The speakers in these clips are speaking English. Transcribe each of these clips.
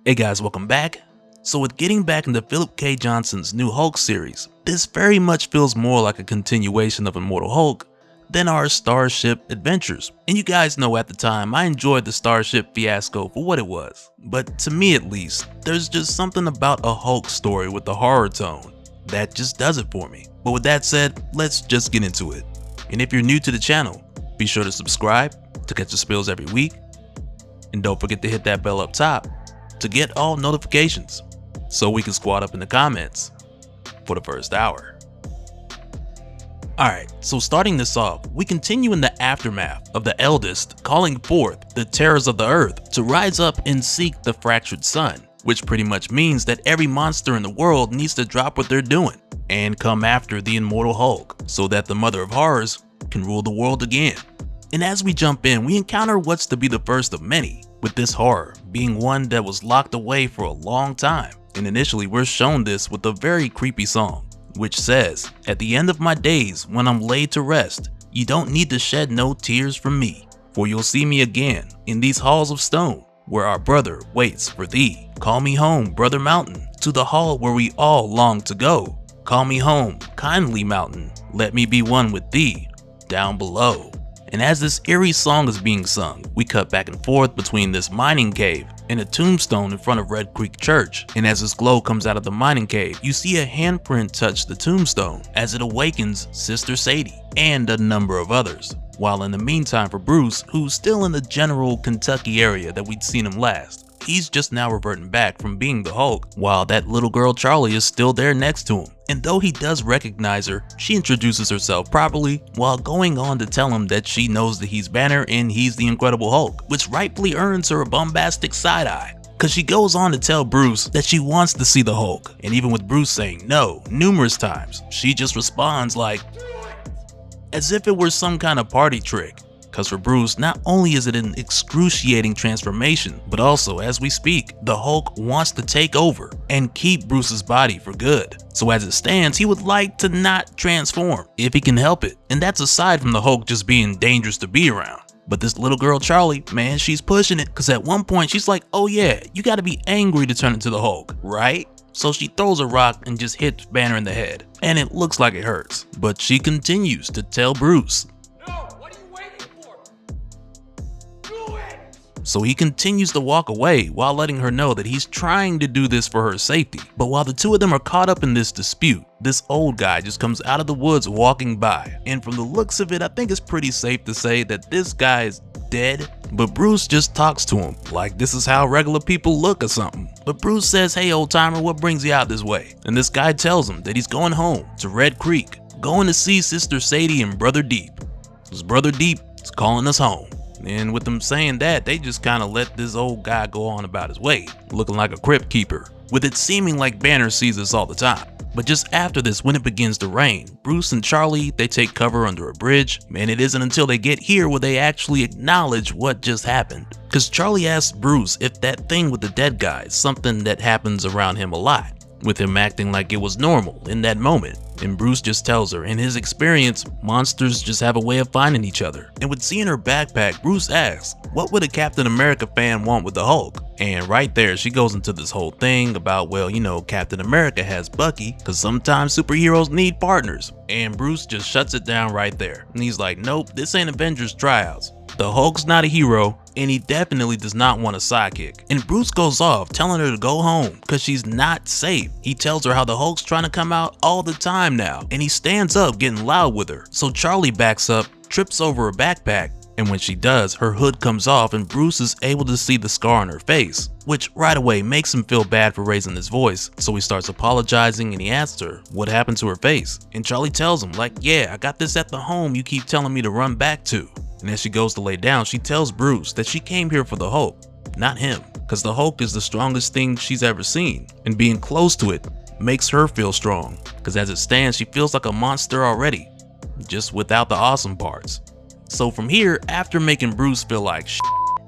Hey guys, welcome back. So with getting back into Philip K. Johnson's new Hulk series, this very much feels more like a continuation of Immortal Hulk than our Starship adventures. And you guys know at the time I enjoyed the Starship fiasco for what it was. But to me at least, there's just something about a Hulk story with the horror tone that just does it for me. But with that said, let's just get into it. And if you're new to the channel, be sure to subscribe to catch the spills every week. And don't forget to hit that bell up top to get all notifications so we can squad up in the comments for the first hour. Alright, so starting this off, we continue in the aftermath of the eldest calling forth the terrors of the earth to rise up and seek the fractured sun, which pretty much means that every monster in the world needs to drop what they're doing and come after the Immortal Hulk so that the Mother of Horrors can rule the world again. And as we jump in, we encounter what's to be the first of many, with this horror being one that was locked away for a long time. And initially we're shown this with a very creepy song, which says, "At the end of my days when I'm laid to rest, you don't need to shed no tears from me, for you'll see me again in these halls of stone, where our brother waits for thee. Call me home, brother mountain, to the hall where we all long to go. Call me home, kindly mountain, let me be one with thee down below." And as this eerie song is being sung, we cut back and forth between this mining cave and a tombstone in front of Red Creek Church. And as this glow comes out of the mining cave, you see a handprint touch the tombstone as it awakens Sister Sadie and a number of others. While in the meantime for Bruce, who's still in the general Kentucky area that we'd seen him last, he's just now reverting back from being the Hulk, while that little girl Charlie is still there next to him. And though he does recognize her, she introduces herself properly while going on to tell him that she knows that he's Banner and he's the Incredible Hulk, which rightfully earns her a bombastic side eye. Cause she goes on to tell Bruce that she wants to see the Hulk, and even with Bruce saying no numerous times, she just responds like, as if it were some kind of party trick. Cause for Bruce, not only is it an excruciating transformation, but also as we speak, the Hulk wants to take over and keep Bruce's body for good. So as it stands, he would like to not transform if he can help it. And that's aside from the Hulk just being dangerous to be around. But this little girl Charlie, man, she's pushing it, cause at one point she's like, oh yeah, you gotta be angry to turn into the Hulk, right? So she throws a rock and just hits Banner in the head, and it looks like it hurts. But she continues to tell Bruce, so he continues to walk away while letting her know that he's trying to do this for her safety. But while the two of them are caught up in this dispute, this old guy just comes out of the woods walking by. And from the looks of it, I think it's pretty safe to say that this guy is dead. But Bruce just talks to him like this is how regular people look or something. But Bruce says, hey old timer, what brings you out this way? And this guy tells him that he's going home to Red Creek, going to see Sister Sadie and Brother Deep. His Brother Deep is calling us home. And with them saying that, they just kind of let this old guy go on about his way, looking like a crypt keeper, with it seeming like Banner sees us all the time. But just after this, when it begins to rain, Bruce and Charlie, they take cover under a bridge, and it isn't until they get here where they actually acknowledge what just happened. Cause Charlie asks Bruce if that thing with the dead guy is something that happens around him a lot, with him acting like it was normal in that moment. And Bruce just tells her, in his experience, monsters just have a way of finding each other. And with seeing her backpack, Bruce asks, what would a Captain America fan want with the Hulk? And right there, she goes into this whole thing about, well, you know, Captain America has Bucky, cause sometimes superheroes need partners. And Bruce just shuts it down right there. And he's like, nope, this ain't Avengers tryouts. The Hulk's not a hero, and he definitely does not want a sidekick. And Bruce goes off telling her to go home because she's not safe. He tells her how the Hulk's trying to come out all the time now, and he stands up getting loud with her. So Charlie backs up, trips over her backpack, and when she does, her hood comes off and Bruce is able to see the scar on her face, which right away makes him feel bad for raising his voice. So he starts apologizing and he asks her what happened to her face. And Charlie tells him like, yeah, I got this at the home you keep telling me to run back to. And as she goes to lay down, she tells Bruce that she came here for the Hulk, not him, because the Hulk is the strongest thing she's ever seen, and being close to it makes her feel strong, because as it stands, she feels like a monster already, just without the awesome parts. So from here, after making Bruce feel like shit,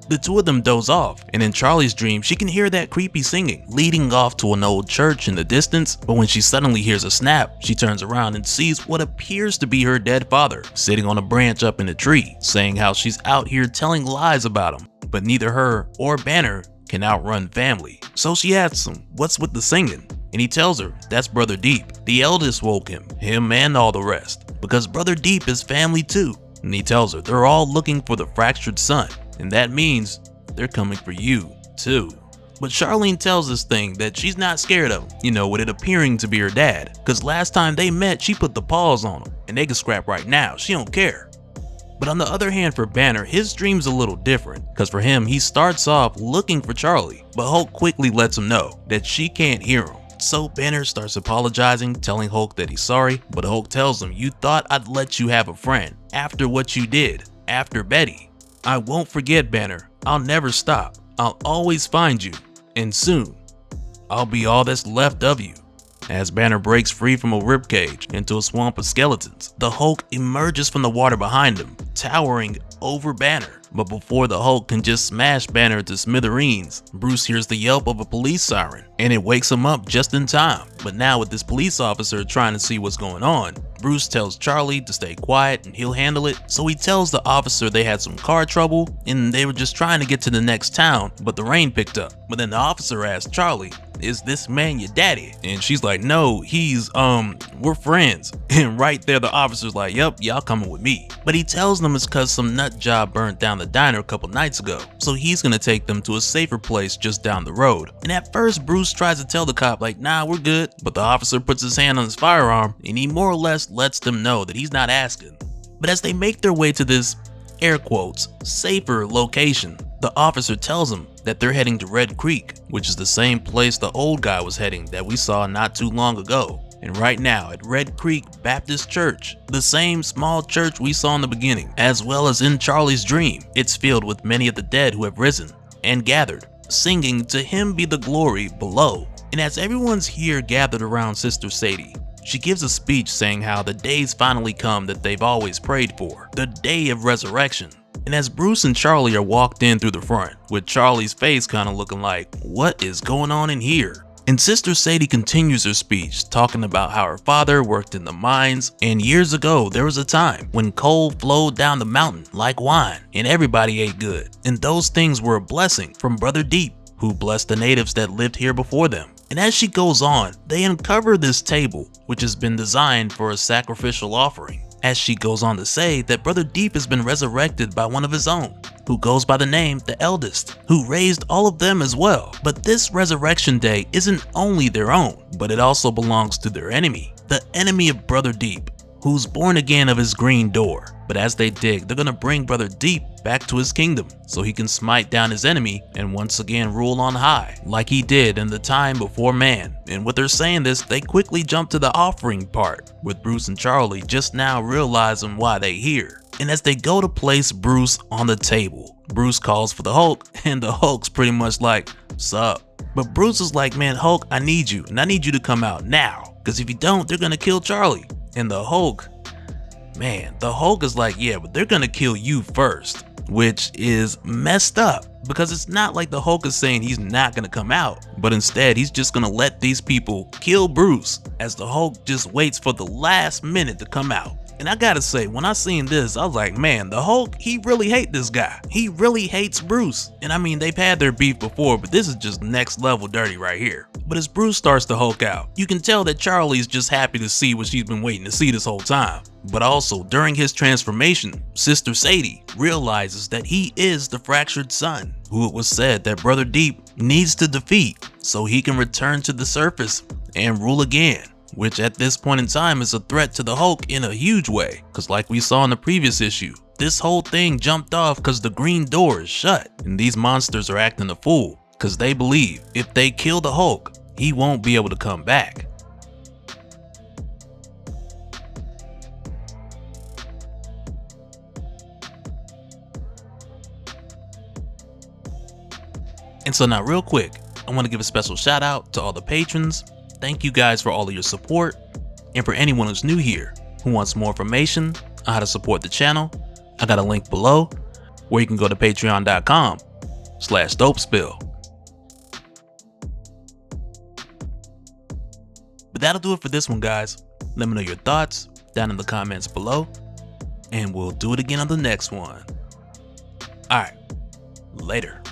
the two of them doze off, and in Charlie's dream, she can hear that creepy singing leading off to an old church in the distance. But when she suddenly hears a snap, she turns around and sees what appears to be her dead father sitting on a branch up in a tree, saying how she's out here telling lies about him, but neither her or Banner can outrun family. So she asks him, what's with the singing? And he tells her that's Brother Deep. The eldest woke him and all the rest, because Brother Deep is family too. And he tells her they're all looking for the fractured son, and that means they're coming for you too. But Charlene tells this thing that she's not scared of him, with it appearing to be her dad, because last time they met she put the paws on him, and they can scrap right now, she don't care. But on the other hand, for Banner, his dream's a little different, because for him, he starts off looking for Charlie, but Hulk quickly lets him know that she can't hear him. So Banner starts apologizing, telling Hulk that he's sorry, but Hulk tells him, you thought I'd let you have a friend after what you did, after Betty. I won't forget, Banner. I'll never stop. I'll always find you, and soon, I'll be all that's left of you. As Banner breaks free from a ribcage into a swamp of skeletons, the Hulk emerges from the water behind him, towering over Banner. But before the Hulk can just smash Banner to smithereens, Bruce hears the yelp of a police siren, and it wakes him up just in time. But now with this police officer trying to see what's going on, Bruce tells Charlie to stay quiet and he'll handle it. So he tells the officer they had some car trouble and they were just trying to get to the next town, but the rain picked up. But then the officer asks Charlie, is this man your daddy? And she's like, no, we're friends. And right there the officer's like, yep, y'all coming with me. But he tells them it's cause some nut job burnt down the diner a couple nights ago, so he's gonna take them to a safer place just down the road. And at first Bruce tries to tell the cop like, nah, we're good, but the officer puts his hand on his firearm and he more or less lets them know that he's not asking. But as they make their way to this, air quotes, safer location, the officer tells them that they're heading to Red Creek, which is the same place the old guy was heading that we saw not too long ago. And right now at Red Creek Baptist Church, the same small church we saw in the beginning, as well as in Charlie's dream, it's filled with many of the dead who have risen and gathered, singing "To Him Be the Glory" below. And as everyone's here gathered around Sister Sadie, she gives a speech saying how the day's finally come that they've always prayed for, the day of resurrection. And as Bruce and Charlie are walked in through the front, with Charlie's face kind of looking like, what is going on in here? And Sister Sadie continues her speech, talking about how her father worked in the mines, and years ago there was a time when coal flowed down the mountain like wine, and everybody ate good. And those things were a blessing from Brother Deep, who blessed the natives that lived here before them. And as she goes on, they uncover this table, which has been designed for a sacrificial offering. As she goes on to say that Brother Deep has been resurrected by one of his own, who goes by the name the Eldest, who raised all of them as well. But this resurrection day isn't only their own, but it also belongs to their enemy, the enemy of Brother Deep, who's born again of his green door. But as they dig, they're gonna bring Brother Deep back to his kingdom so he can smite down his enemy and once again rule on high, like he did in the time before man. And with her saying this, they quickly jump to the offering part, with Bruce and Charlie just now realizing why they here. And as they go to place Bruce on the table, Bruce calls for the Hulk, and the Hulk's pretty much like, sup? But Bruce is like, man, Hulk, I need you, and I need you to come out now, because if you don't, they're gonna kill Charlie. And the Hulk, man, the Hulk is like, yeah, but they're gonna kill you first, which is messed up, because it's not like the Hulk is saying he's not gonna come out, but instead he's just gonna let these people kill Bruce, as the Hulk just waits for the last minute to come out. And I gotta say, when I seen this, I was like, man, the Hulk, he really hates this guy. He really hates Bruce. And I mean, they've had their beef before, but this is just next level dirty right here. But as Bruce starts to Hulk out, you can tell that Charlie's just happy to see what she's been waiting to see this whole time. But also, during his transformation, Sister Sadie realizes that he is the fractured son, who it was said that Brother Deep needs to defeat so he can return to the surface and rule again. Which at this point in time is a threat to the Hulk in a huge way, because like we saw in the previous issue, this whole thing jumped off because the green door is shut, and these monsters are acting a fool because they believe if they kill the Hulk, he won't be able to come back. And so now real quick, I want to give a special shout out to all the patrons. Thank you guys for all of your support, and for anyone who's new here who wants more information on how to support the channel, I got a link below where you can go to patreon.com/Dopespill. But that'll do it for this one, guys. Let me know your thoughts down in the comments below, and we'll do it again on the next one. Alright, later.